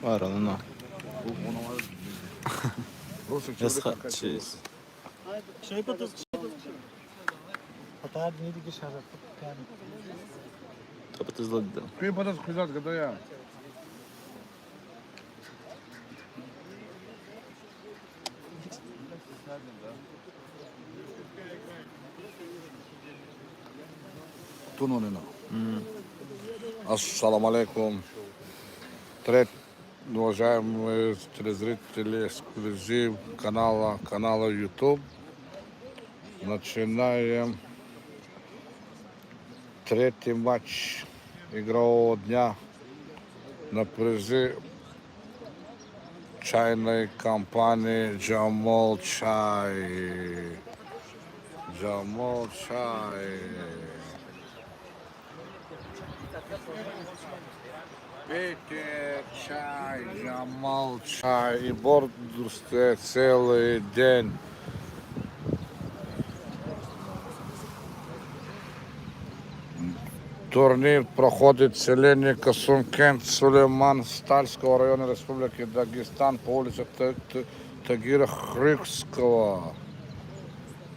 Var onun o. Ona var. Rusya Yes, çevre cheese. Şey patız. Hatta neydi ki şarap? Yani. Тобто злоддя. Какие подать сказать, когда я? Тунонина. Ассаламу алейкум. Уважаемые телезрители, эксклюзив канала YouTube. Начинаем третий матч игрового дня на призы чайной компании Джамол Чай. Джамол Чай. Пейте чай, Джамол Чай, и бодрствуйте целый день. Турнир проходит в селении Касумкент, Сулейман, Стальского района Республики Дагестан по улице Тагира Хрикского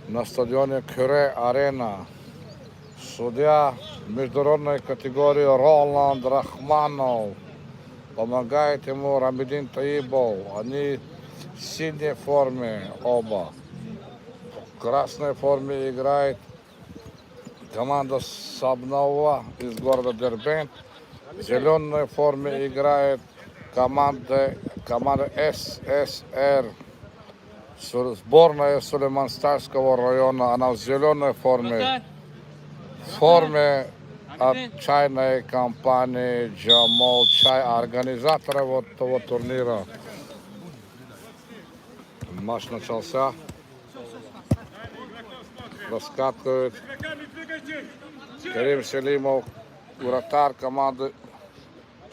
на стадионе Кюре-Арена. Судья международной категории Роланд Рахманов. Помогает ему Рамидин Таибов. Они в синей форме оба. В красной форме играет команда Сабнова из города Дербент. В зеленой форме играет команда ССР. Сборная Сулейман-Стальского района. Она в зеленой форме. В форме от чайной компании Джамол Чай, организатора вот того турнира. Матч начался. Раскатывает Карим Селимов, вратарь команды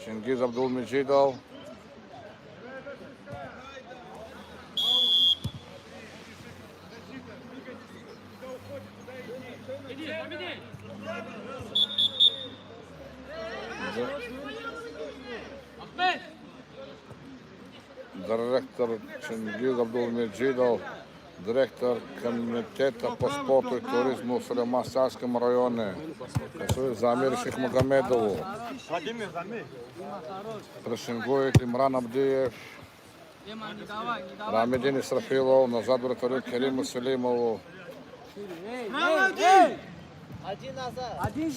Чингиз Абдулмеджидов. Директор Чингиз Абдулмеджидов, директор комитета по спорту и туризму в Сулейман-Стальском районе, Замир Шихмагомедову. Прессингует Имран Абдиев, Рамидин Исрафилов, назад вратарю Кариму Селимову,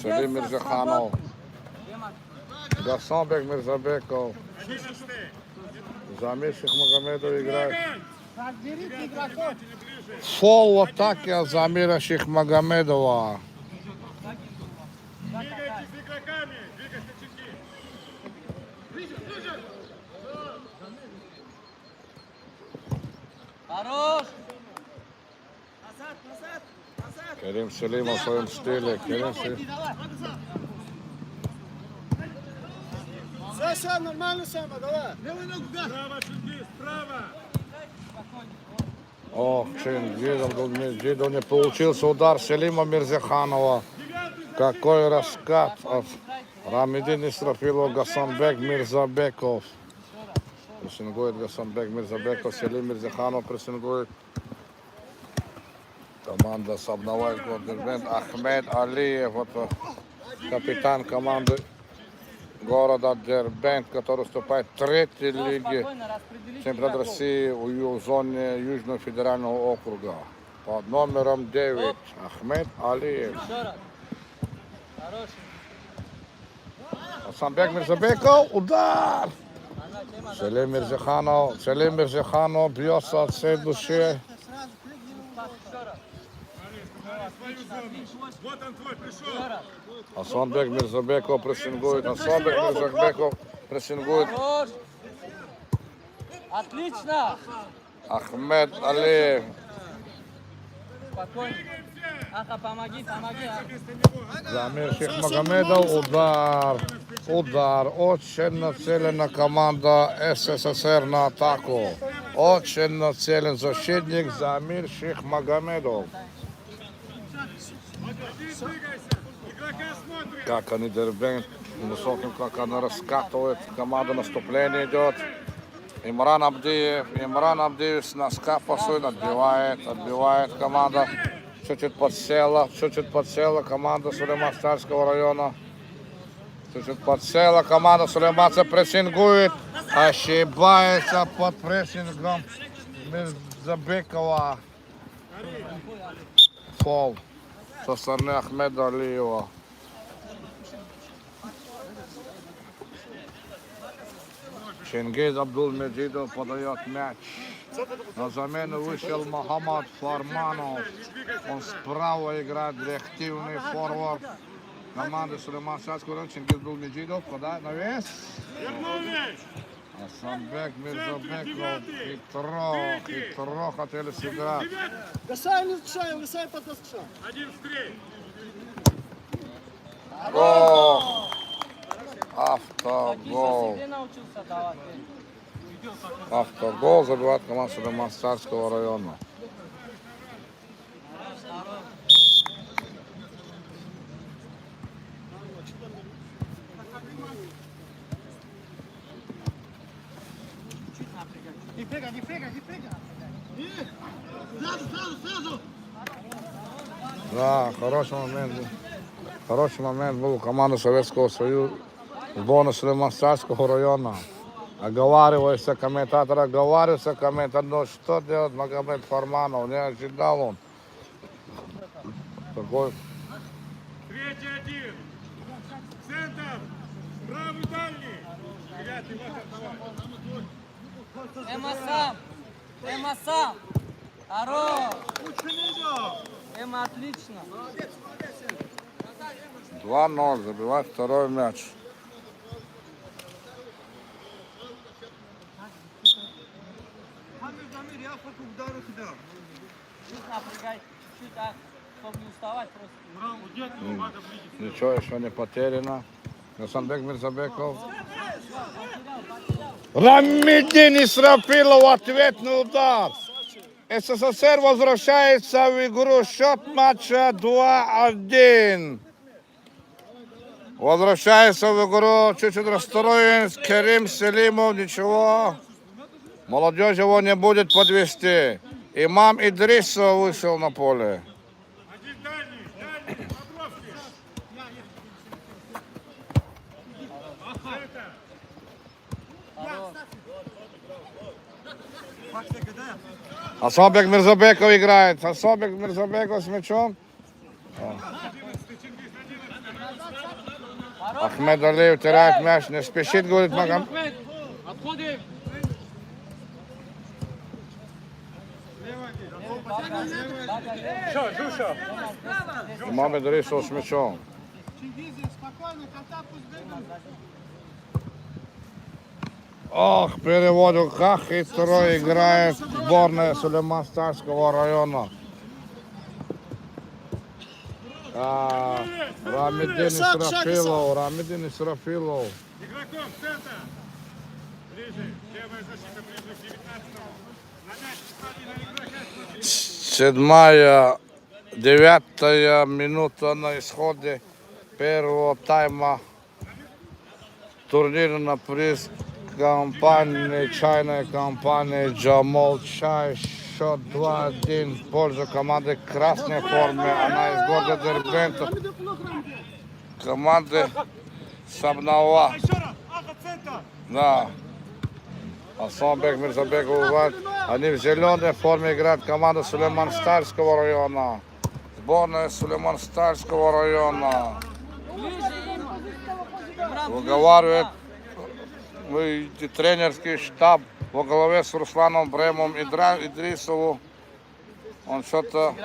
Селим Мирзаханов, Гасанбек Мирзабеков, Замир Шихмагомедов играет. Фол в атаке от Замира Шихмагомедова. Двигайтесь с игроками, двигайся чуть-чуть. Хорош! Карим Селимов в своем стиле. Карим Селимов. Саша, нормально сама, давай. Справа, чуть справа. Ох, Чингизов не получился удар Селима Мирзаханова. Какой раскат от Рамидин Исрафилов, Гасанбек Мирзабеков. Прессингует Гасанбек Мирзабеков, Селим Мирзаханов прессингует. Команда Сабнова из города Дербент. Ахмед Алиев, это капитан команды города Дербент, который вступает в третьей лиге чемпионата России в зоне Южного федерального округа. Под номером 9 Ахмед Алиев. Гасанбек Мирзабеков, удар! Селим Мирзаханов бьется от всей души. Вот он твой пришел. Асанбек Мирзабеков прессингует. Асанбек Мирзабеков прессингует. Отлично! Ахмед Алиев. Спокойно. Аха, помоги. Замир Шихмагомедов. Удар. Очень нацелена команда СССР на атаку. Очень нацелен защитник Замир Шихмагомедов. Двигайся. Игрока смотрит. Как они Дербент Высоким, как она раскатывает. Команда наступления идет. Имран Абдиев с носка пасует, отбивает команда. Чуть-чуть подсела команда Сулейман-Старского района. Чуть-чуть подсела команда Сулейманца, прессингует. Ошибается под прессингом Мирзабекова. Фол со стороны Ахмеда Алиева. Чингиз Абдулмеджидов подает мяч. На замену вышел Мохаммад Фарманов. Он справа играет реактивный форвард команды Сулейман-Старского района. Чингиз Абдулмеджидов подает на вес. Асанбек Мирзабеков хитро хотели сыграть. Лысай под доска. Один встрей. Гол! Автогол. Где научился давать? Автогол забивает команда Сулейман-Старского района. Не прыгай. Сразу. Да, хороший момент был у команды Советского Союза, сборной Сулейман-Старского района. Оговаривается комментатор, но что делать Магомед Фарманов, не ожидал он. Такой. Третий один. Центр. Правый дальний. Девятый, вот давай. Эма сам. Хорош. Эма отлично. 2-0, забивает второй мяч. Чуть напрягай. Чуть так, чтобы не уставать просто. Ничего еще не потеряно. Асанбек Мирзабеков. Рамидин Исрафилов, ответный удар. СССР возвращается в игру. Счет матча 2-1. Возвращается в игру. Чуть-чуть расстроен. Керим Селимов. Ничего. Молодежь его не будет подвести. Имам Идрисов вышел на поле. Один дальний. Бобровский. Асанбек Мирзабеков играет. Асанбек Мирзабеков с мячом. Ахмед Алиев теряет мяч. Не спешит, говорит Магомед. Отходим. Имам Идрисов с мячом. Спокойно, кота пусть бегает. Ох, переводю, как хитро играет сборная Сулейман-Старского района. Рамидин Исрафилов. Игроком центр. Ближе. Левая защита ближе к 19-му. На мяч посмотри на игрока. 9-я минута на исходе первого тайма. Турнирный приз компании, чайной компании Джамол Чай. Счет 2-1 в пользу команды красной формы. Она из города Дербента. Команды Сабнава. Да. Асанбек Мирзабеков играет. Они в зеленой форме играют команда Сулейман-Старского района. Сборная Сулейман-Старского района. Выговаривает тренерский штаб во главе с Русланом Бремом Идрисову. Он что-то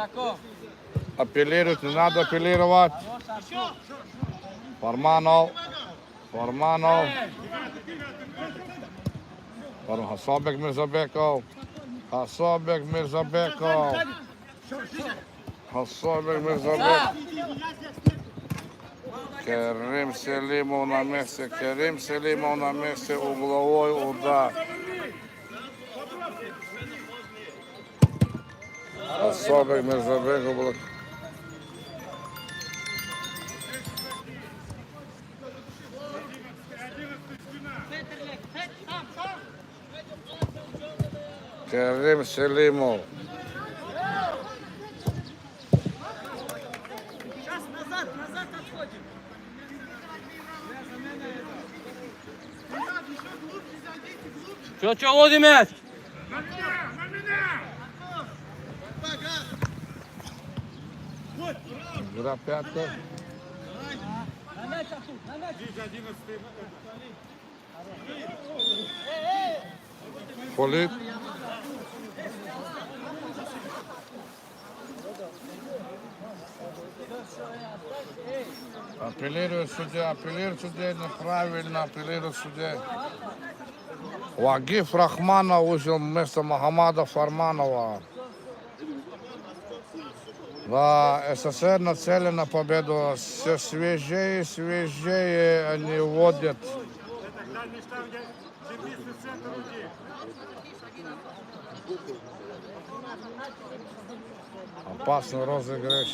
апеллирует, не надо апеллировать. Фарманов. Асанбек Мирзабеков. Керим Селимов на месте, угловой удар. Асанбек Мирзабеков. Керим Селимов. Сейчас назад отходим. Че, Владимир? На меня! Игра пятка. На мяч, Артур, на мяч. Здесь 11-й. Полит. Апеллирует судья неправильно, апеллирует судья. Вагиф Рахманов вышел вместо Магомада Фарманова. Да, СССР нацелен на победу. Все свежее и свежее они вводят. Это дальний штаб, где сервисный центр руки. Опасный розыгрыш.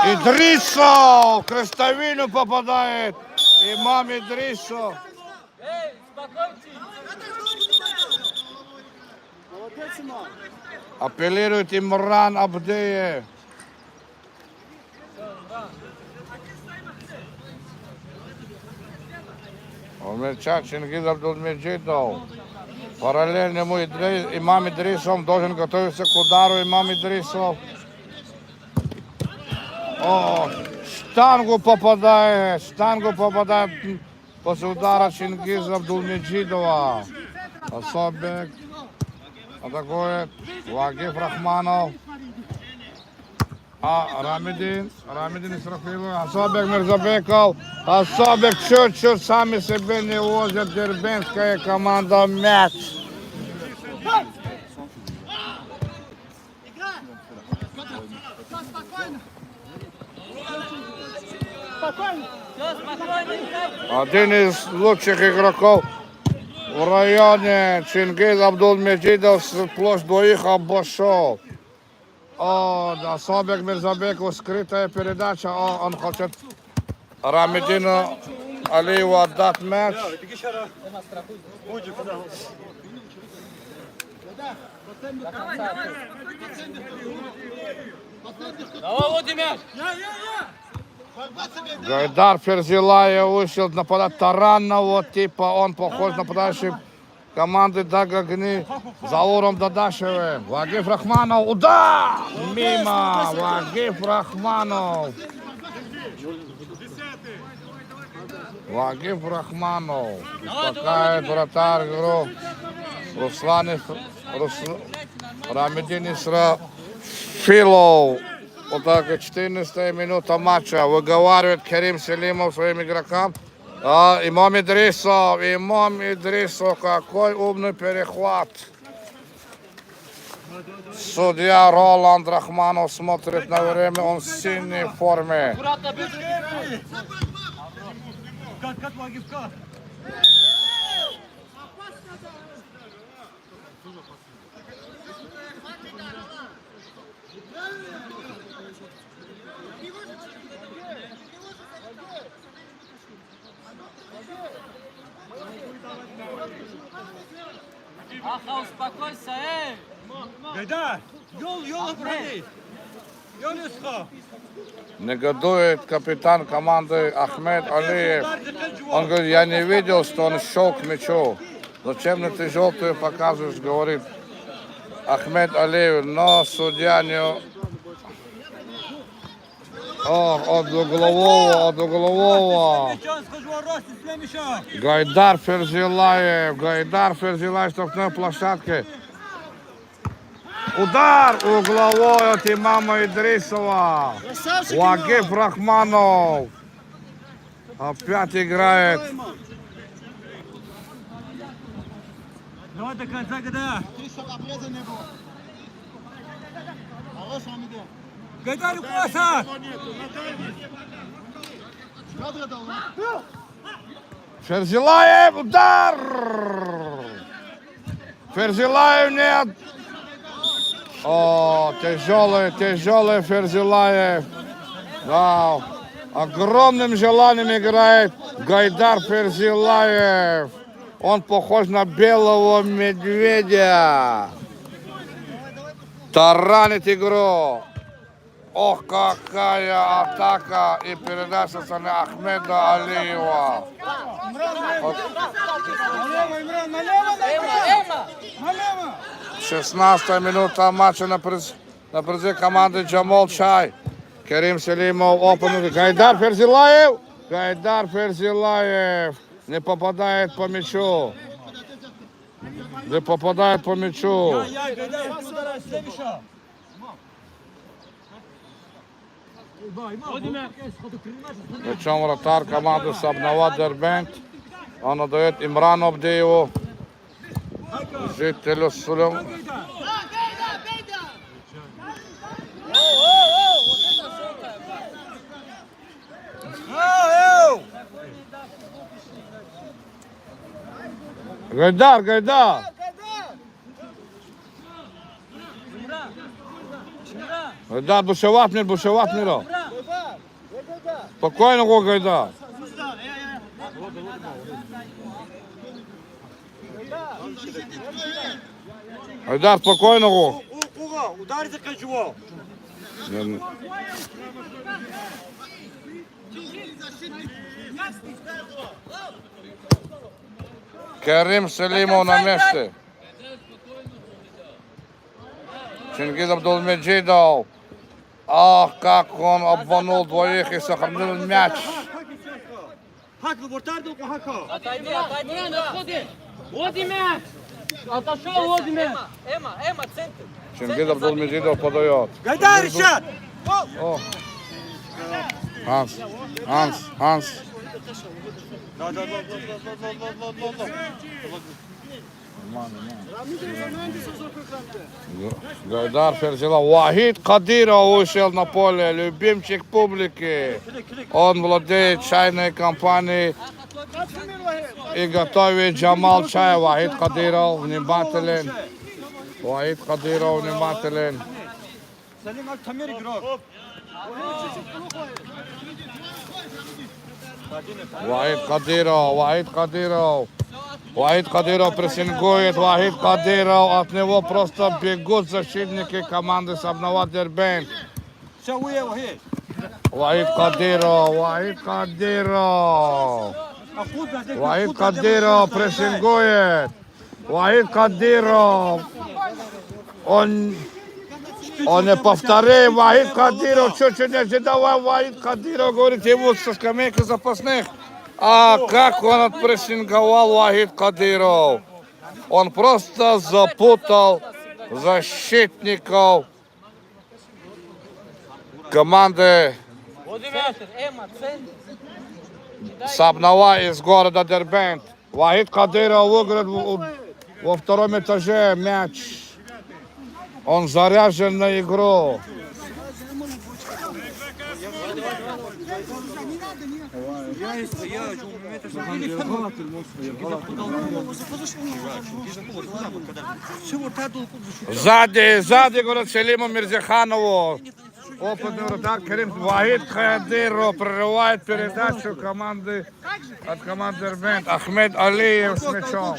Идрисов! Крестовину попадает. Имам Идрисов. Эй, спокойнее. Апеллирует Имран Абдеев. Умельчак Чингиз Абдулмеджидов. Параллельно ему имам Идрисов должен готовиться к удару имам Идрисов. О, штангу попадает после удара Чингиза Абдулмеджидова. Особек атакует Вагиф Рахманов. Рамидин Исрафилов, Особек Мирзабеков. Особек чуть-чуть сами себе не возят. Дербенская команда мяч. Все, спокойно, играй. Один из лучших игроков в районе Чингиз Абдулмеджидов сплошь двоих обошел. О, Особек Мирзабеков, скрытая передача. О, он хочет Рамидину Алиеву отдать мяч. Давай, Владимир. Гайдар Ферзилаев вышел нападать таранного типа. Он похож на нападающий команды Дагагни Зауром Дадашевым. Вагиф Рахманов. Удар! Мимо. Вагиф Рахманов. Вагиф Рахманов. Успокаивает вратарь игру. Рамидин Исрафилов. Вот так, 14 минута матча. Выговаривает Керим Селимов своим игрокам. Имам Идрисов, какой умный перехват. Судья Роланд Рахманов смотрит на время, он в синей форме. Аккуратно, без руки. Как Вагифка? Аха, успокойся, эй. Гайдар! Yol обрали! Yol üstü! Негодует капитан команды Ахмед Алиев. Он говорит, я не видел, что он шел к мячу. Зачем мне ты желтую показываешь, говорит Ахмед Алиев. Но судья не... От углового. Гайдар Ферзилаев, штрафной площадке. Удар угловой от имама Идрисова. Вагиф Рахманов. Опять играет. Давай до конца, Гайдар! Гайдар, укоса! Ферзилаев, удар! Ферзилаев нет. О, тяжелый Ферзилаев. Да, огромным желанием играет Гайдар Ферзилаев. Он похож на белого медведя. Таранит игру. Ох, какая атака и передача со стороны Ахмеда Алиева. Вот. 16 минута матча на призы команды Джамол Чай. Керим Селимов, опытный. Гайдар Ферзилаев. Гайдар Ферзилаев не попадает по мячу. Не попадает по мячу. Причем вратарь команды Сабнава Дербент. Он отдает Имрану Абдееву, жителю Сулем. Гайдар, Гайдар. Гайдар, бушевать мира. Спокойно, го, Гайдар. Гайдар, спокойно, го. Ударь за Качуо. Керим Селимов на месте. Чингиз Абдулмеджидов. Ах, как он обманул двоих и сохранил мяч. Хак, вратарь долго хака. Отойди, отходи. Води мяч. Отошел, води мяч. Эма, центр. Чингиз Абдулмеджидов подает. Гайдар, Ришат. О. Ханс. Гайдар Ферзилаев. Вахид Кадиров вышел на поле, любимчик публики. Он владеет чайной компанией и готовит Джамал Чай. Вахид Кадиров внимателен. Вахид Кадиров внимателен. Салим Аль-Тамир игрок. Вахид Кадиров прессингует. Вахид Кадиров. От него просто бегут защитники команды Сабнава Дербент. Вахид Кадиров прессингует. Вахид Кадиров. Он не повторяет. Вахид Кадиров чуть-чуть не ожидал. Вахид Кадиров говорит ему со скамейки запасных. А как он отпрессинговал Вахид Кадиров. Он просто запутал защитников команды Сабнава из города Дербент. Вахид Кадиров выиграет во втором этаже мяч. Он заряжен на игру. Сзади, говорят, Селиму Мирзаханову. Опытный вратарь Керим. Вахид Кадиров прерывает передачу от команды Дербент. Ахмед Алиев с мячом.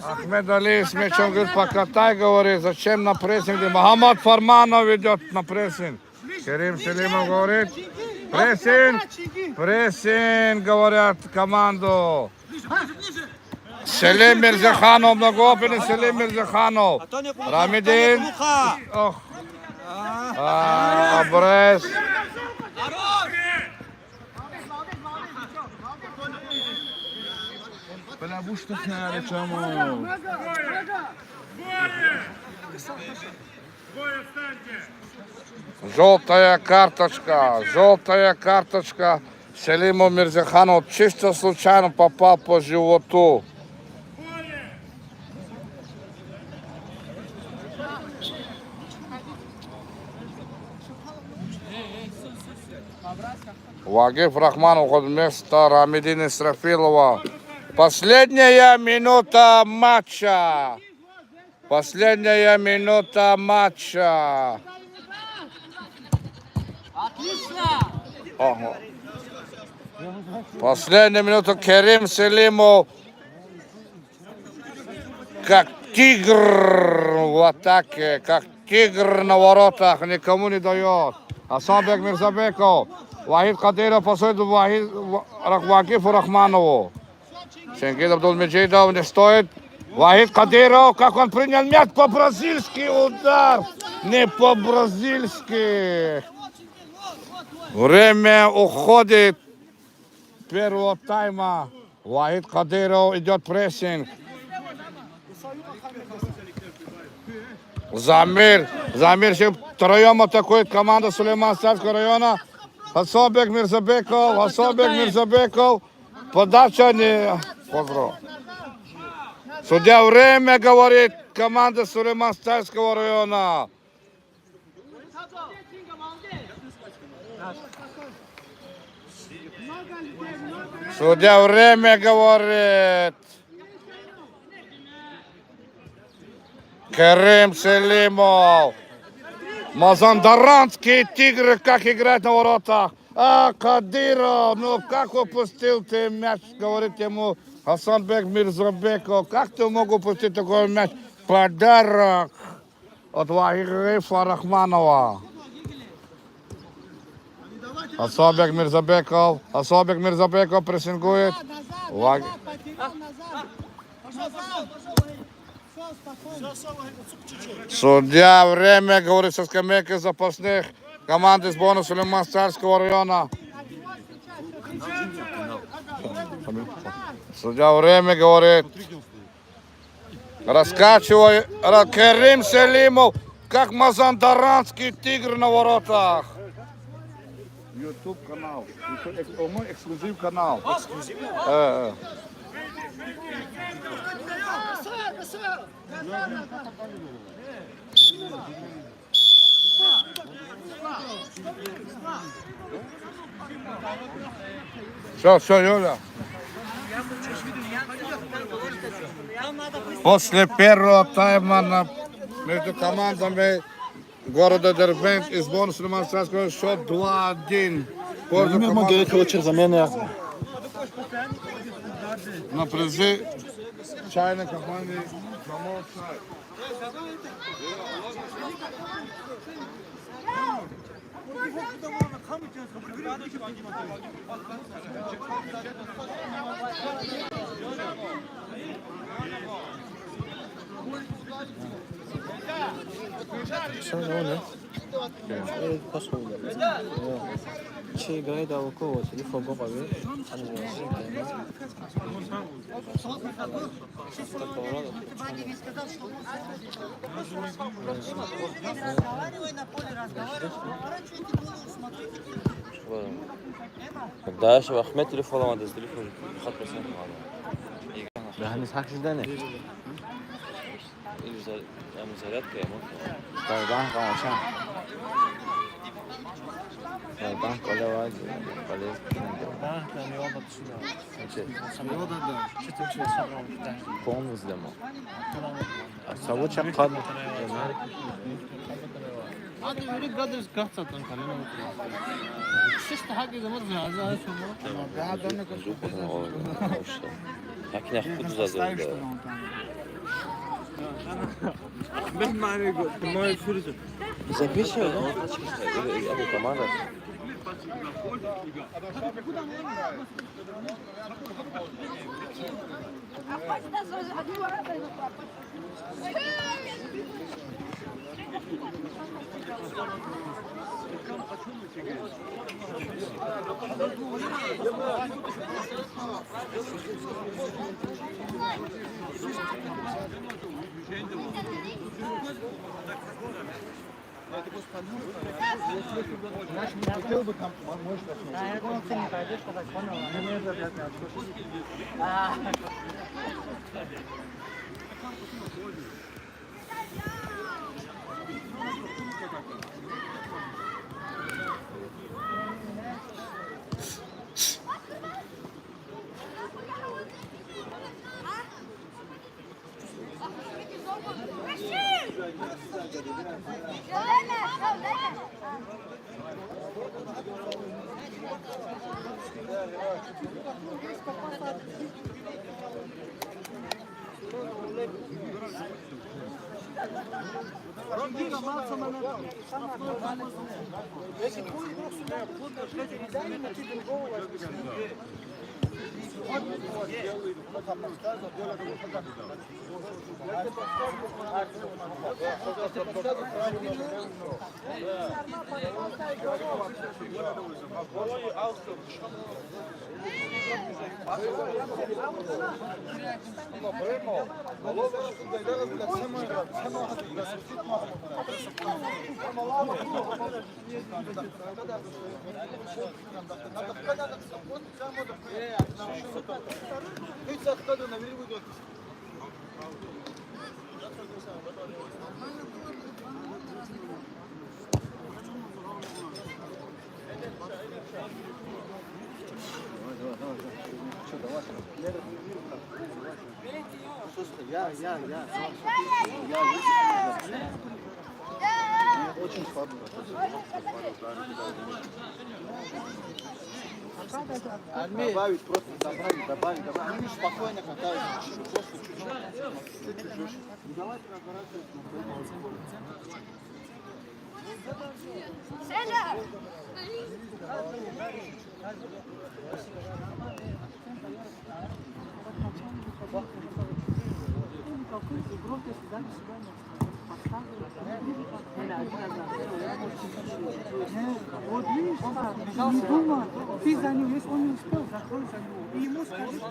Ахмед Алиев с мячом. Говорит, покатай, говорит, зачем на прессинге. Мохаммад Фарманов идет на прессинг. Керим Селимов говорит, прессинг, говорят команду. Селим Мирзаханов, многоопытный Селим Мирзаханов. Рамидин. Абрес. Желтая карточка Селиму Мирзаханову. Чисто случайно попал по животу. Вагиф Рахман уходит вместо Рамидина Исрафилова. Последняя минута матча. Отлично! Ага. Последняя минута. Керим Селимов. Как тигр в атаке. Как тигр на воротах. Никому не дает. Асанбек Мирзабеков. Вахид Кадиров пасует Вакифу Рахманову. Шенгид Абдулмеджидов не стоит. Вахид Кадиров, как он принял мяч по-бразильски удар. Не по-бразильски. Время уходит первого тайма. Вахид Кадиров идет прессинг. Замир втроем атакует команда Сулейман-Сарского района. Асанбек Мирзабеков. Подача не... Поздравляю. Судья время говорит команда Сулейман-Сарского района. Судья время говорит. Керим Селимов. Мазандаранские тигры, как играть на воротах. Кадиров, ну как упустил ты мяч, говорит ему Асанбек Мирзабеков. Как ты мог упустить такой мяч? Подарок от Вахифа Рахманова. Асанбек Мирзабеков прессингует. Судья время, говорит, со скамейки запасных команды сборной Сулейман-Сарского района. Судья время говорит. Раскачивай. Керим Селимов, как мазандаранский тигр на воротах. YouTube канал. Мой эксклюзив канал. Все, Юля. После первого тайма между командами города Дербент и сборной Сулейман-Сарского счет 2-1. За мене. На призи чайной компании «Промоушен». Че играет Алко, телефон попадет. داش واحمد تليفون ما دز تليفون خط بس به هنوز حقش دنه. المزارات كامل Kaydan kaçan. Kaydan kale var. Kale. Pon izleme. Savı çakal. هذا يريد قدر كهتة كلنا شفت حاجة زمان زي لكن ياخذ زاد Запиши. ابو كمال Добавить, просто добавить. Они спокойно катаются, просто чуть-чуть. Давайте разворачиваться. Вот видишь, не думай, ты за него, если он не успел, закрой за него. И ему скажи, что...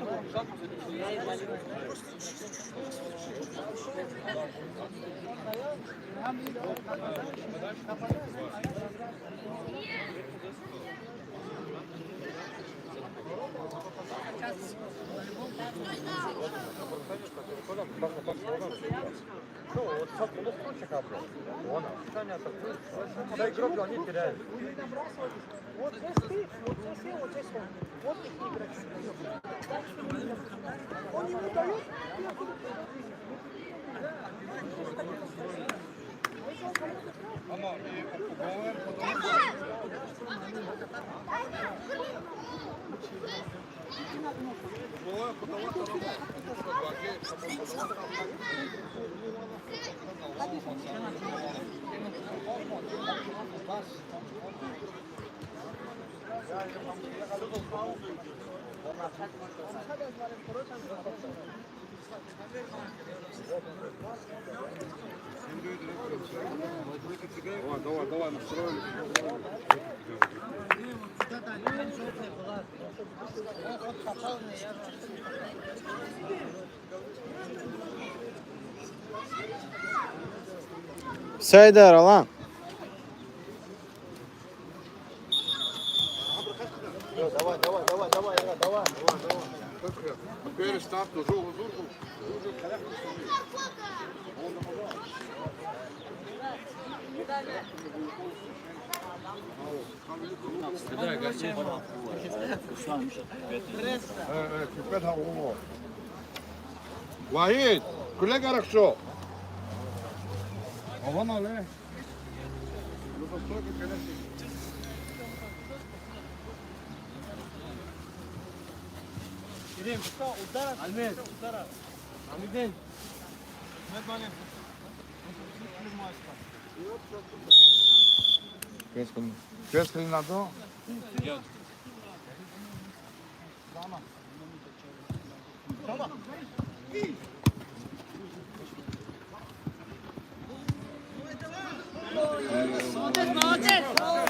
Да игрок, они теряют. Вот здесь ты, вот здесь вот здесь он. Вот их игрок. Он ему дает, ты оттуда. Давай, настроили. Все йде, Ролан. Давай. Перестав, жугу. Ваид, коллега, хорошо. А вон, але. Qu'est-ce qu'il y a dedans?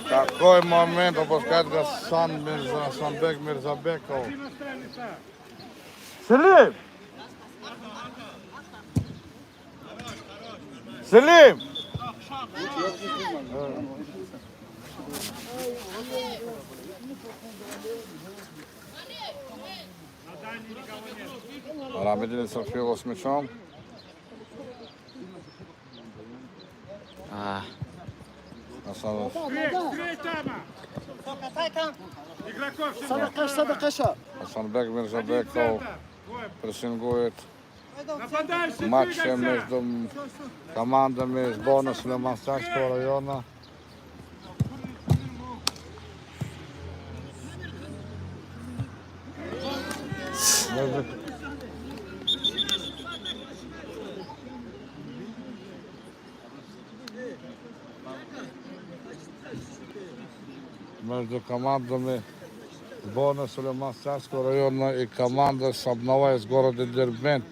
Какой момент опускает Санбек Мирзабеков. Селим! Селим! Рамедин Софиев с мячом. Скрыть там! Игроков все. Асанбек Мирзабеков прессингует Нападающий матче двигайся! между командами сборной Лиманского района. Между командами сборной Сулейман-Царского района и команда Сабнова из города Дербент.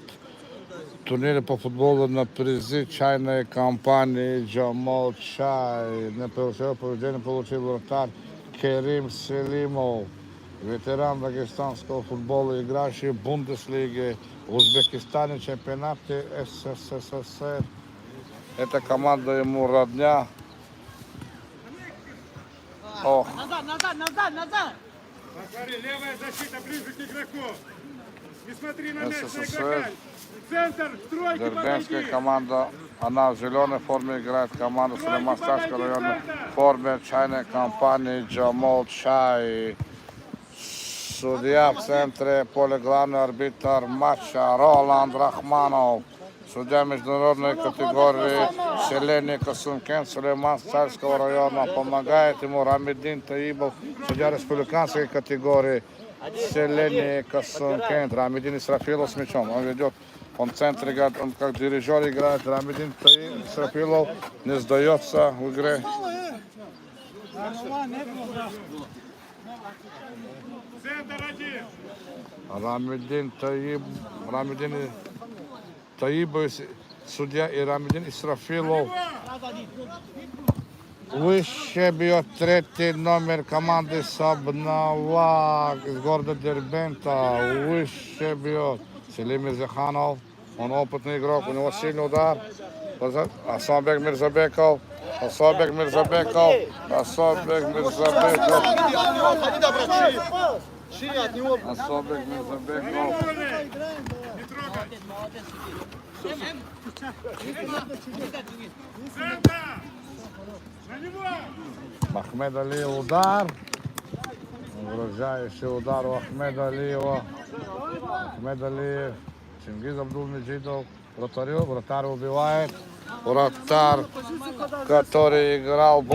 Турнире по футболу на призы чайной компании Джамал Чай. Непростое поведение получил вратарь Керим Селимов, ветеран дагестанского футбола, играющий в Бундеслиге, Узбекистане, чемпионате СССР. Эта команда ему родня. Ох, Посмотри, левая защита ближе к игроку. Не смотри на мяч, на СССР. игрока. Центр, стройки, Дербентская подойди. команда, она в зеленой форме играет, команда Сулейман-Царского района в форме чайной компании Джамал Чай. Судья в центре поля, главный арбитр матча Роланд Рахманов. Судья международной категории Селеника Сумкен Сулейман-Царского района. Помогает ему Рамидин Таибов, судья республиканской категории Селеника Сумкен. Рамидин Исрафилов с мячом. Он ведет, он в центре играет, он как дирижер играет. Рамидин Исрафилов не сдается в игре. Центр один. Рамидин Таибов, судья и Рамидин Исрафилов. Выше бьет третий номер команды Сабнова из города Дербента. Выше бьет Селим Мирзаханов. Он опытный игрок, у него сильный удар. Асанбек Мирзабеков. Асанбек Мирзабеков. Асанбек Мирзабеков. Шире от него. Асанбек Мирзабеков. Не трогай. Центр. На него. Ахмед Алиев удар. Угрожающий удар у Ахмеда Алиева. Ахмед Алиев. Чингиз Абдулмеджидов. Вратарь убивает. Вратарь, который играл в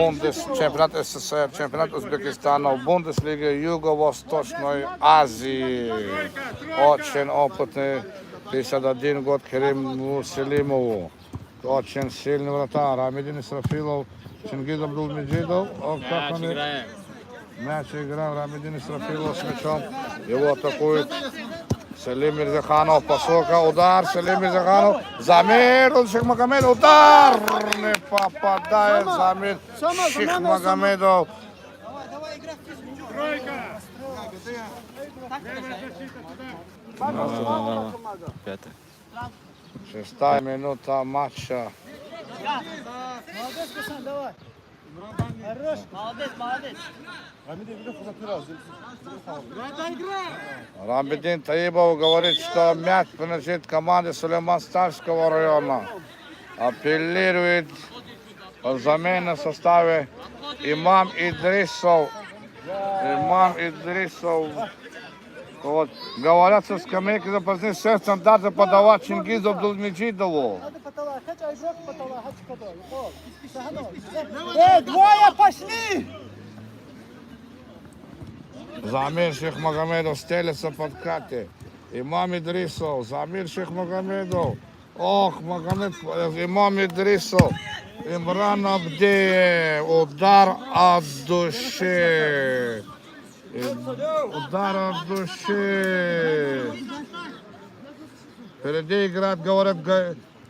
чемпионат СССР, чемпионат Узбекистана, в Бундеслиге Юго-Восточной Азии. Очень опытный, 51 год, Кериму Селимову. Очень сильный вратарь. Рамидин Исрафилов, Чингиз Абдулмеджидов. Мяч играл Рамидин Исрафилов с мячом. Его атакует Селим Мирзаханов, посылка, удар, Селим Мирзаханов, Замир, Шейх Магомедов, удар, не попадает Замир, Шейх Магомедов. Тройка. Левая защита сюда. Шестая минута матча. Молодец, Касан, давай. Хорош. Молодец. Рамидин Таибов говорит, что мяч принадлежит команде Сулейман-Царского района. Апеллирует о замене в составе Имам Идрисов. Вот. Говорят, со скамейки запасных сердцем даже подавать Чингизу Абдулмеджидову. Hadi patala, kaç ay yok patala, hadi kadar. Ol. Двое пошли! Замир Шейх Магомедов стелется под кате. Имам Идрисов, Замир Шейх Магомедов. Ох, Магомед, Имам Идрисов. Имран Абдеев. Удар от души. Удар от души. Впереди играет, говорят,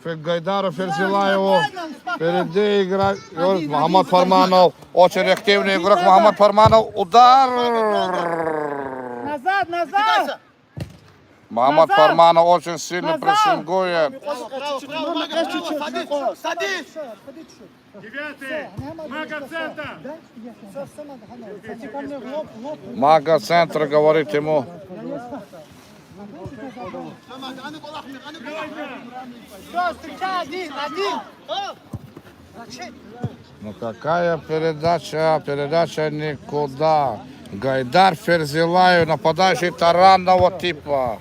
Гайдару Ферзилаеву. Впереди играет, говорит, Мухаммад Фарманов. Очень активный игрок Мухаммад Фарманов. Удар. Назад! Мухаммад Фарманов очень сильно прессингует. Садись! Девятый. Мага центр. Садись ко мне в лоб. Мага центра говорит ему. Все, встречай один! Ну какая передача? Передача никуда. Гайдар Ферзилаев, нападающий таранного типа.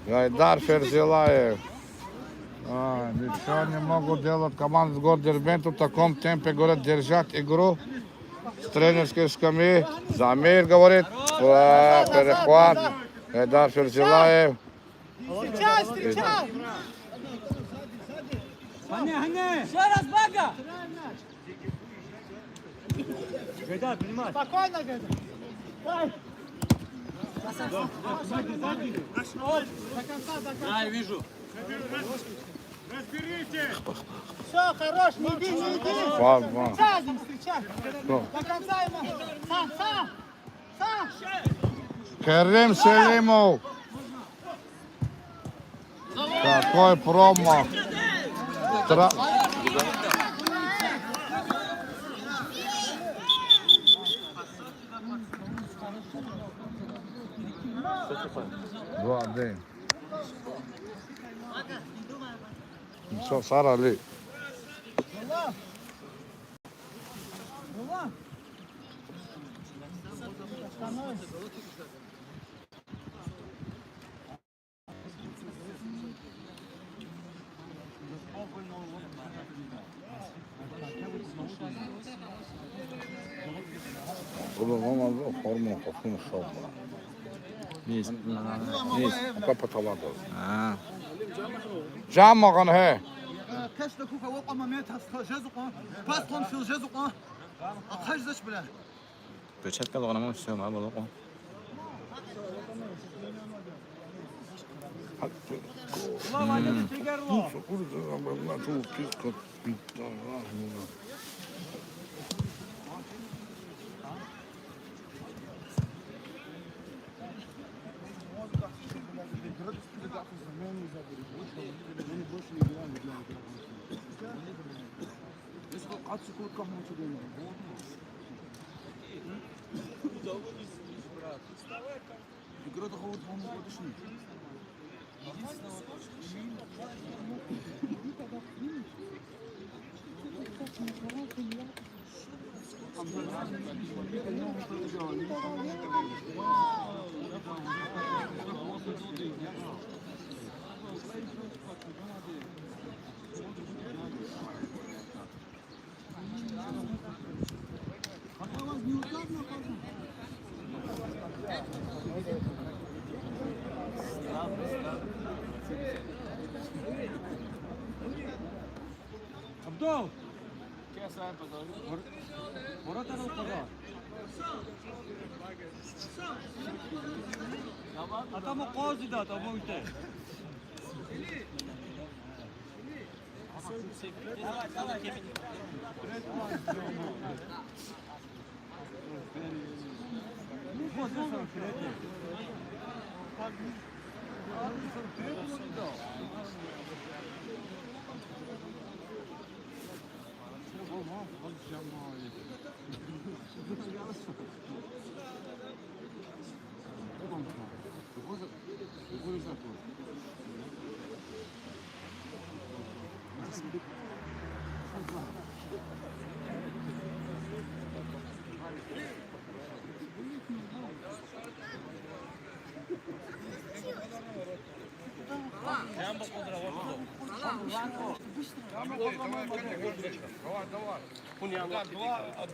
Гайдар Ферзилаев. Ничего не могут делать команды с города Дербента в таком темпе, говорят, держать игру с тренерской скамьи. Замир говорит, перехват. Эдар Ферзилаев. Встречай, встречай! Еще раз, Бага! Спокойно, Гайдар. Дай. До конца, до конца. Да, я вижу. Разберите! Все, хорош, не иди, не иди. Фабма. Встречай, встречай. Кто? До конца ему. Сам. Керим Селимов. Какой промах. Два, один. Все, Сара Ли. Bunu formu kokunu şovla. Есть. Kapı taladı. Cam mağan he. كاش لكوكا وقع ماميتها جزقة باستون في الجزقة أخرجتش بلا Перчатка должна быть все, надо было. Абдул! Воротару пора. А там кози да, там уйти.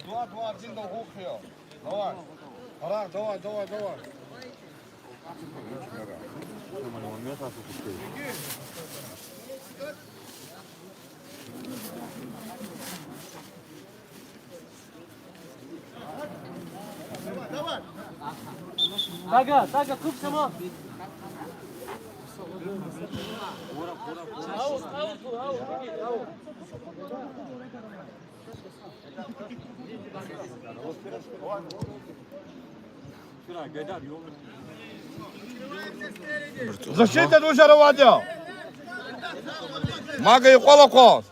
Два, один до гухи. Давай. Арак, давай. Тага, куп само. Защита душа равадя. Мага и колокос.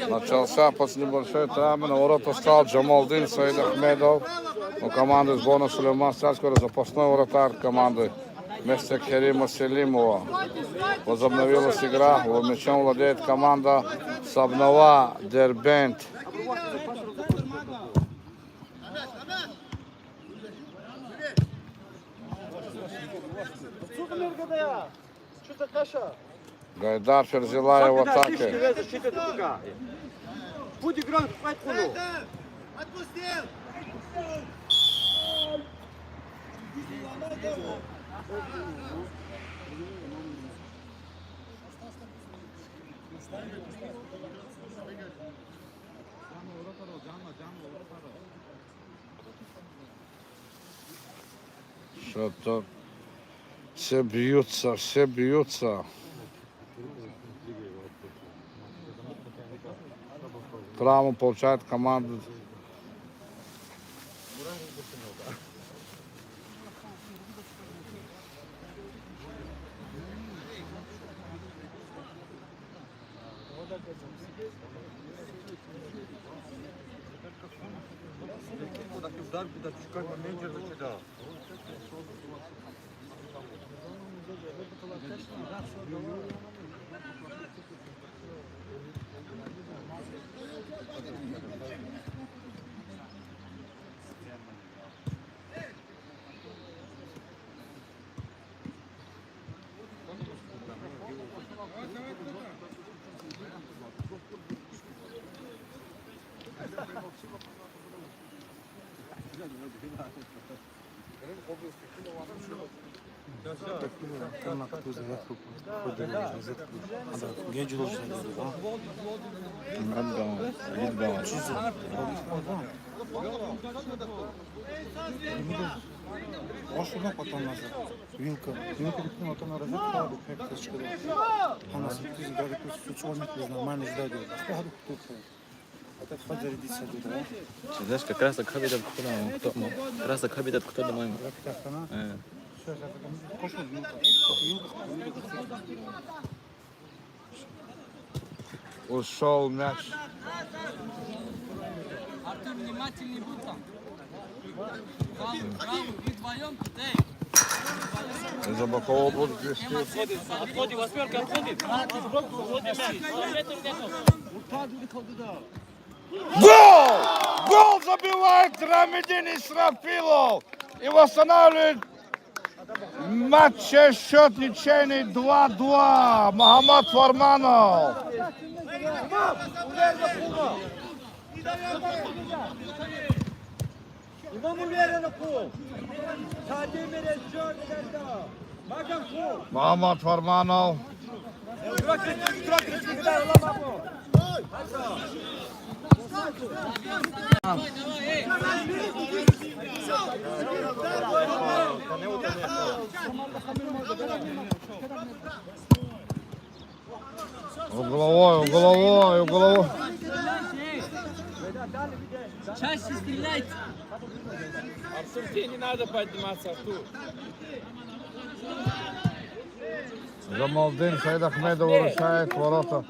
Начался после небольшой травмы. На ворота стал Джамалдин Саид Ахмедов. У команды сборной Сулейман Сальского запасной вратарь команды вместо Керима Селимова. Возобновилась игра. Мячом владеет команда Сабнова Дербент. Что-то каша. Гайдар Ферзилаев в атаке. Защита тука. Будь играть, хватит куну. Отпустил! Что-то все бьются, все бьются. Травму получает команда. Удар, куда чекай, менеджер закидал. Ошуна потом назад. Вилка потом на розетку, как это школа. Она сидит, говорит, что нормально ждать. Что тут? Это зарядиться тут, да? Знаешь, как раз так хабитат кто как раз так хабитат кто домой. Ушел мяч. Артур, внимательней будь там. Браво, вы вдвоем, Из-за бокового будет вести. Отходи, восьмерка, отходи. Гол! Гол забивает Рамедин Исрафилов и восстанавливает матч, счет ничейный 2-2. Мохаммад Фарманов. İmam ulerine kul. Sademire Jordan'da. Bakın kul. Мохаммад Фарманов. Угловой. Чаще стреляйте. Артур, тебе не надо подниматься, Артур. Джамалдин Сайдахмедов выручает ворота.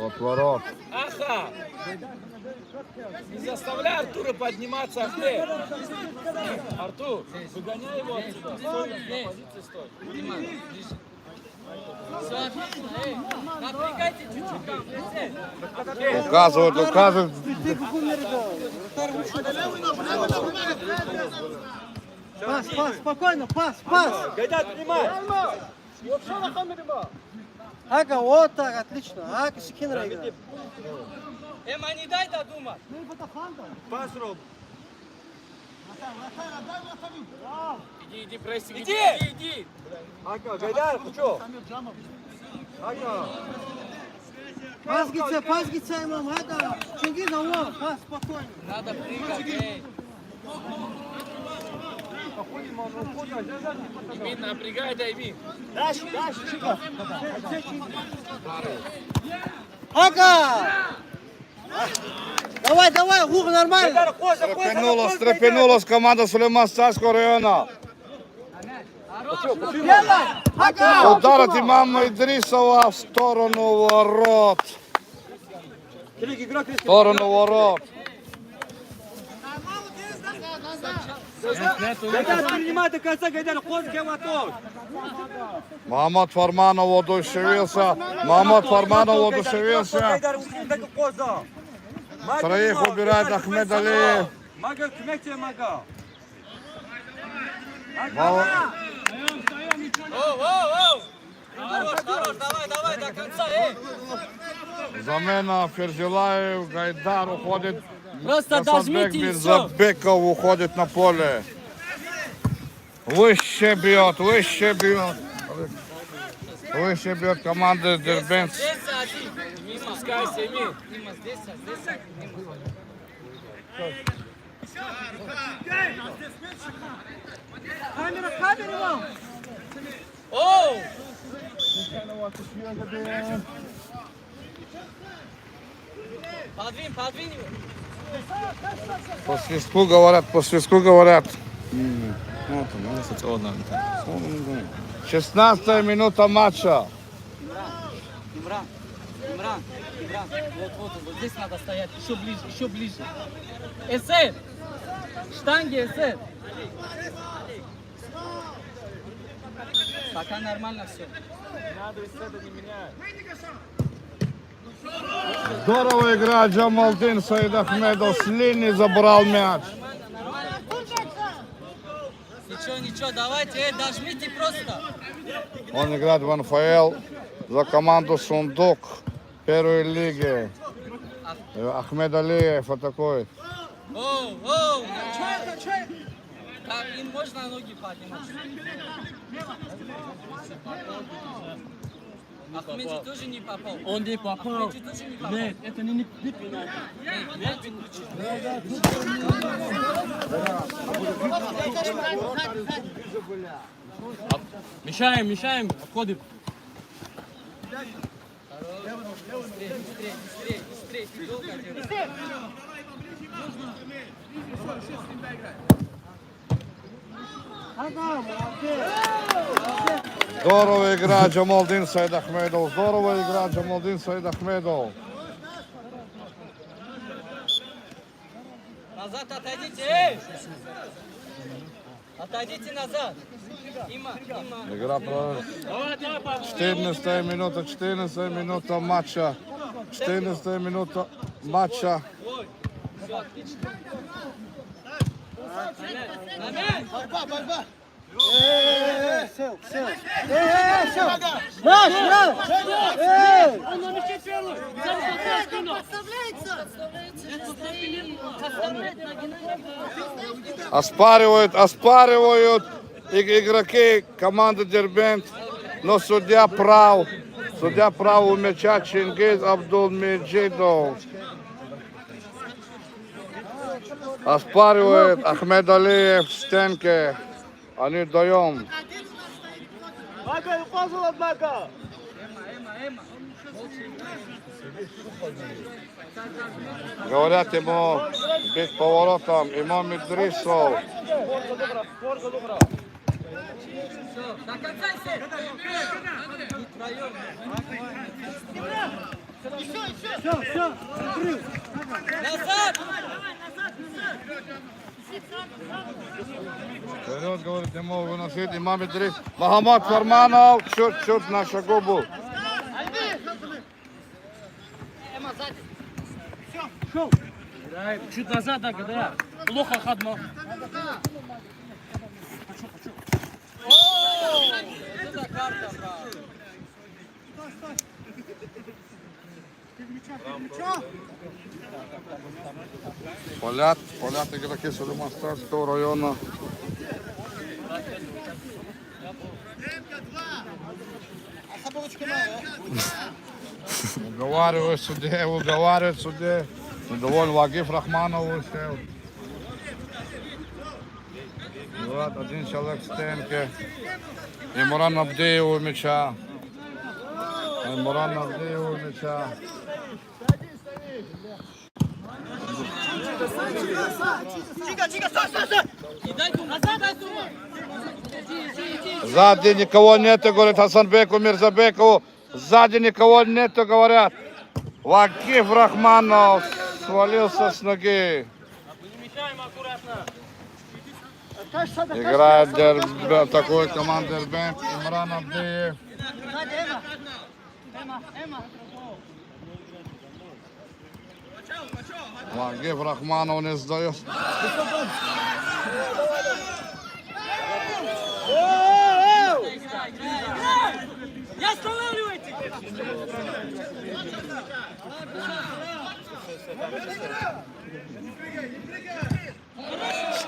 От ворот. Аха! Не заставляй Артура подниматься, Ахмед. Артур, выгоняй его отсюда. Стой, на позиции стой. Все отлично, напрягайте чуть-чуть. Указывают. Пас, спокойно, пас. Гайдар, принимай. Ага, вот так, отлично. Ага, Сикинра играет. Эма, не дай додумать. Пас, Роб. Иди, прессинг, Иди. Ага, Гайдар, ты что? Ага. Пас гица имам, ага. Чингиз, алло, пас, спокойно. Надо прыгать, Имин, напрягай, дай Имин. Ага! Давай, Гуг, нормально. Стрепенулась команда Сулейман-Царского района. Ага! Удар от имама Идрисова в сторону ворот. Гайдар, принимай до конца, Гайдар, ход готов. Мохаммад Фарманов воодушевился. Гайдар, ушли коза. Троих убирает Ахмед Алиев. Мага, кмете, мага. Оу! до конца, Замена Ферзилаев, Гайдар уходит. Просто Асанбек дожмите и все. Мирзабеков уходит на поле. Выше бьет, выше бьет. Выше бьет команда Дербент. Здесь один. Не спускайся, Эмиль. Мимо, здесь, мимо. Камера, камера вам! Оу! Подвинь его. По свистку говорят, по свистку говорят. соціально. 16 минута матча. Имран. Вот здесь надо стоять. Еще ближе. Эсэ! Штанги, эсэ! Пока нормально все. Здорово играет Джамалдин Саидахмедов. С линии забрал мяч. Ничего, давайте, дожмите просто. Он играет в НФЛ за команду Сундук первой лиги. Ахмед Алиев атакует. Оу! Так, им можно ноги поднимать. Ахмеди тоже не попал. Он не попал. Ахмеди тоже не попал. Нет, это не пенальти. Мешаем, обходим. Быстрее, ты долго делаешь. Здорово играет Джамалдин Саидахмедов. Здорово играет Джамалдин Саидахмедов. Назад отойдите, Отойдите назад. Има. Игра продолжается. 14 минута матча. 14 минута матча. Борьба! Оспаривают игроки команды Дербент, но судья прав у мяча Чингиз Абдулмеджидов. Оспаривает Ахмед Алиев в стенке. Они даем. Говорят ему бить поворотом. Имам Идрисов. До конца, Все, назад! Вперед, говорит, ему выносить Имам Идрис. Махамад Фарманов чуть-чуть на шагу был. Чуть назад, да. Плохо ходно. Это карта, брат. Полят игроки Сулейманского района. Уговаривают судья. Недоволен Вагиф Рахманов вышел. Вот один человек в стенке. Имран Абдиев у мяча. Сзади никого нету, говорит Асанбеку Мирзабекову. Сзади никого нету, говорят. Вагиф Рахманов свалился с ноги. Играет такой команда Дербент. Имран Абдиев. Вагиф Рахманов не сдает. Не останавливайте!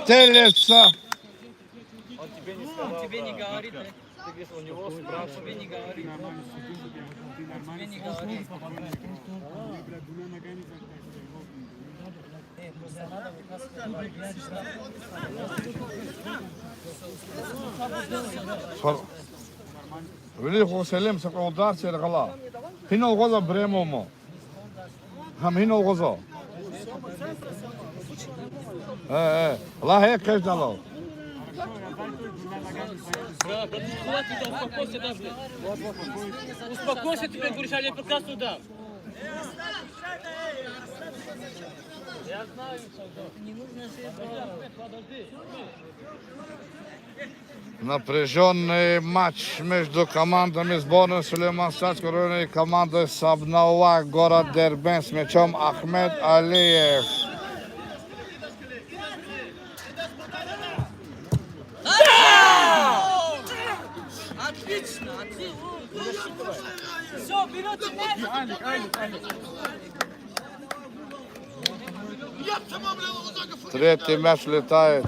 Стелется. Он тебе не сказал. Тебе не да. говорит, да? Ты говоришь, у него спрашивай. Тебе не говорит. Тебе не говорит. Просто надо Veli Jerusalem se qodar se gala. Hino goza bremomo. Ham hino goza. La he kaç dalo. Да, да ты хватит, да, успокойся даже. Успокойся, тебе говоришь, а не пока сюда. Я знаю, что не нужно подожди. Напряженный матч между командами сборной Сулейман-Садской района и командой Сабнауа, город Дербент с мячом Ахмед Алиев. Отлично, отлично. Все, берете мяч. Третий мяч летает.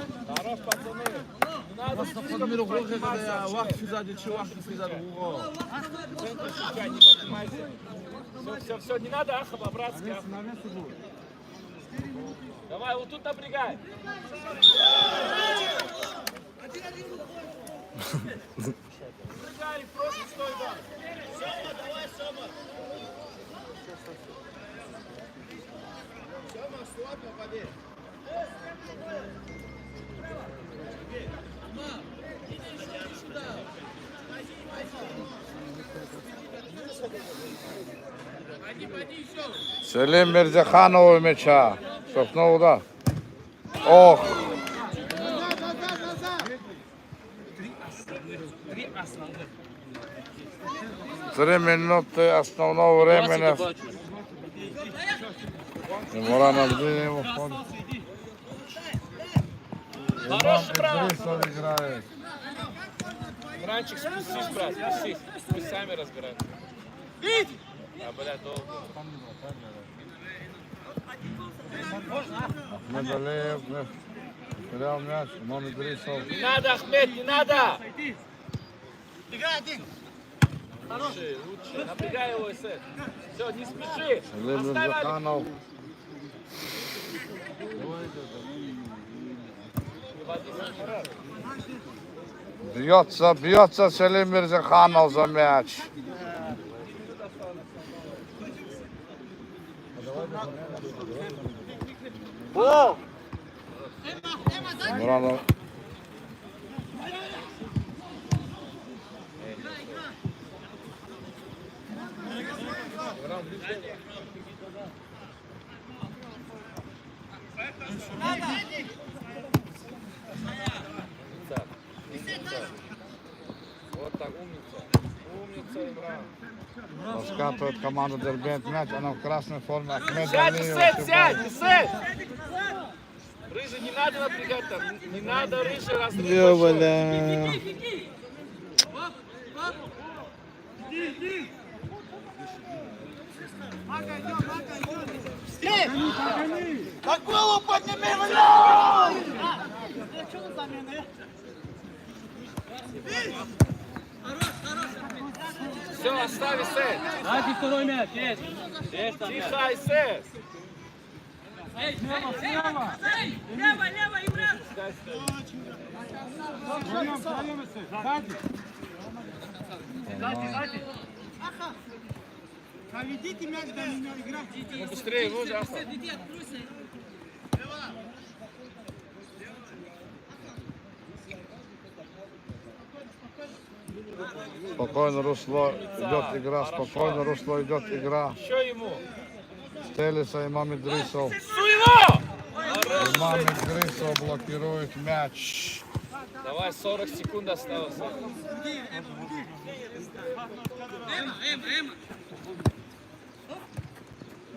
Надо слишком не подниматься. Все, не надо, Аха, по-братски. Давай, вот тут напрягай. Напрягай, просто стой, да. Сёма, давай, Сёма. Сёма, слабо, поверь. Селим Мирзаханов у мяча. Шопнул удар. Ох. 3 минуты основного времени. Муран Абдиев уходит. Имам Идрисов играет. Ранчик, спустись, брат, спустись. Пусть сами разбираются. А, блядь, долго. Ахмед Алиев потерял мяч. Имам Идрисов. Не надо, Ахмед, не надо! Лучше, лучше. Напрягай его, Эсет. Все, не спеши. Селим Мирзаханов. Бьется Селим Мирзаханов за мяч. Муранов. Вот так, умница. Умница, Имран. Раскатывает команда Дербент мяч. Она в красной форме. Ахмед Сядь, Алиев. Эсет, сядь, Эсет! Рыжий, не надо напрягать там. Не надо, Рыжий, разрыв большой. Так голову подними, блядь! Что за замены? Все, оставь, Эсет. Дайте второй мяч, есть. Есть там мяч. Тихо, Эсет. Лево, лево, Имран. Поведите мяч до меня, играть. Быстрее, вот же, Аха. Спокойно русло идет игра. Спокойно русло идет игра. Еще ему. Стелится Имам Идрисов. Суево! Имам Идрисов блокирует мяч. Давай, 40 секунд осталось.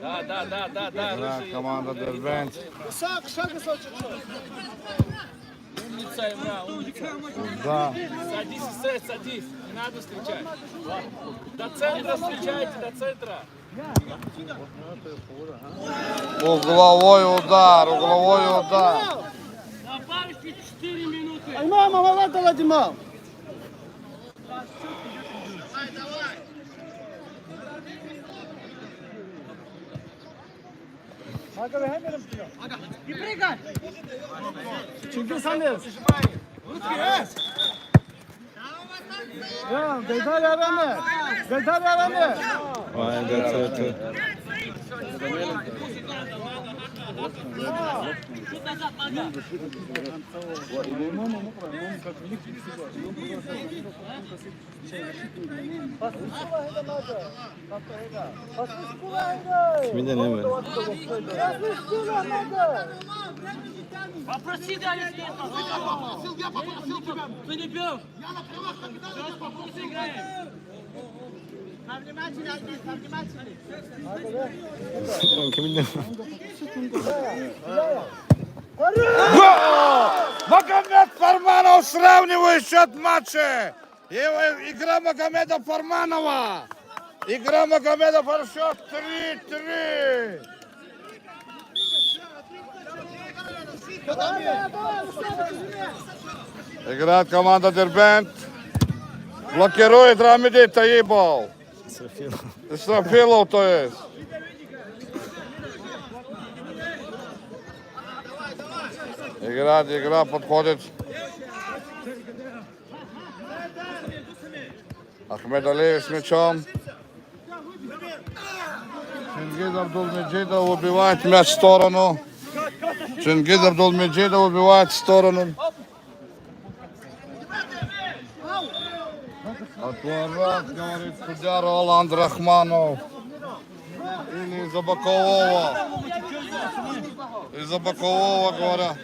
Да, Игра Рыжий. команда Дербент. Умница, Имран, умница. Да. Садись, Эсет, садись. Не надо встречать. До центра встречайте, до центра. Угловой удар, угловой удар. Добавишь 4 минуты. Имам, мама, дала Димам. И прыгай. Çünkü sen de. Ya, Gaydar yaranı. Gaydar yaranı. Vay be tı. Kimin de ne böyle? Попроси дали Ты не бьешь. Сейчас попроси играем. Kimin de? Гол! Магомед Фарманов сравнивает счет матча. Игра Магомеда Фарманова. Игра Магомеда Фарманова, счет 3-3. Играет команда Дербент. Блокирует Рамиди Таибов. Исрафилов, то есть. Игра подходит. Ахмед Алиев с мячом. Чингиз Абдулмеджидов убивает мяч в сторону. Чингиз Абдулмеджидов убивает в сторону. Отворот, говорит судья Роланд Рахманов. Или из-за бокового. Из-за бокового, говорят.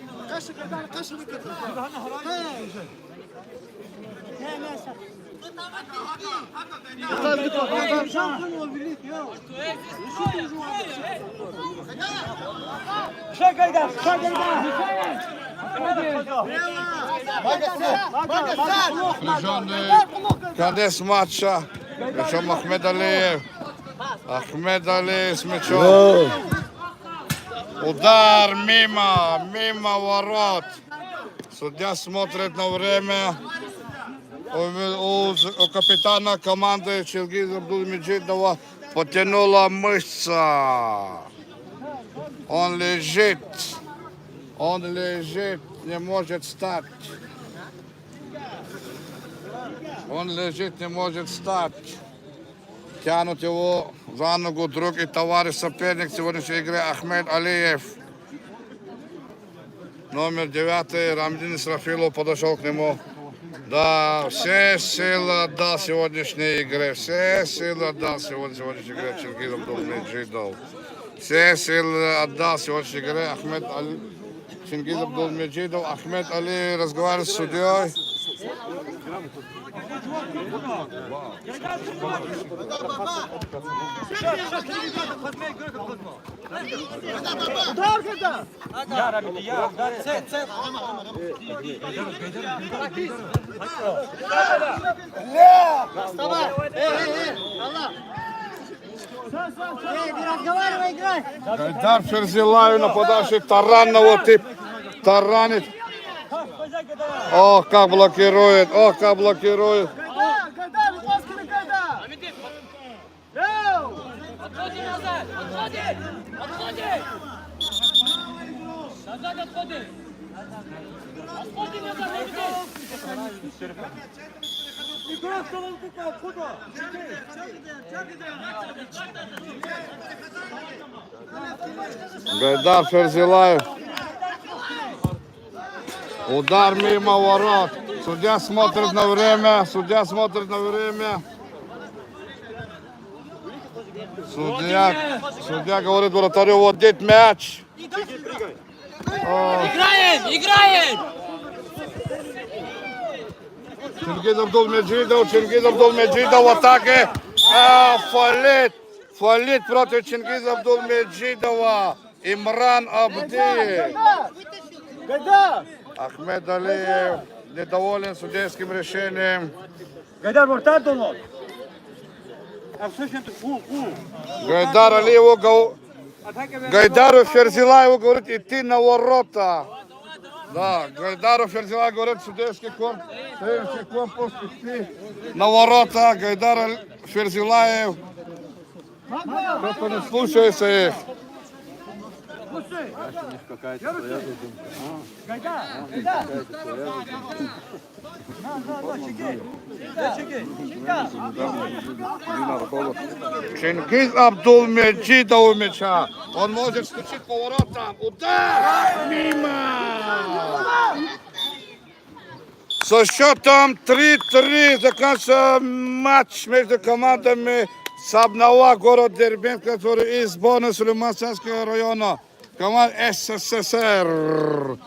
Напряженный конец матча. Причем Ахмед Алиев. Ахмед Алиев с мячом. Удар мимо ворот. Судья смотрит на время. У капитана команды Чингиза Абдулмеджидова потянула мышца. Он лежит, не может встать. Он лежит, не может встать. Тянут его за ногу друг и товарищ соперник сегодняшней игры Ахмед Алиев. Номер 9, Рамдин Исрафилов подошел к нему. Да, все силы отдал сегодняшней игре. Все силы отдал сегодняшней игре Чингиз Абдулмеджидов. Все силы отдал сегодняшней игре Ахмед Али. Чингиз Абдулмеджидов. Ахмед Али разговаривает с судьей. Гайдар Ферзилаев, нападавший таранного типа. Таранит. Ох, как блокирует, Отходи назад! Отходи! Назад отходи! Отходи назад! Гайдар Ферзилаев. Удар мимо ворот. Судья смотрит на время. Судья говорит вратарю, вот здесь мяч. Играем! Чингиз Абдулмеджидов в атаке. Фалит против Чингиза Абдулмеджидова. Имран Абди. Ахмед Алиев недоволен судейским решением. Gaydar orta dolu. А все ще Гайдар Алиеву, Гайдару Ферзилаеву говорит идти на ворота. Да, Гайдару Ферзилаеву говорит судейский корпус идти на ворота. Гайдар Ферзилаев. Кто-то не слушается их. Чингиз Абдулмеджида у мяча. Он может стучить по воротам. Удар! Мимо! Со счетом 3-3 заканчивается матч между командами Сабнава, город Дербент, который из Бона Сулейманского района. Команда СССР.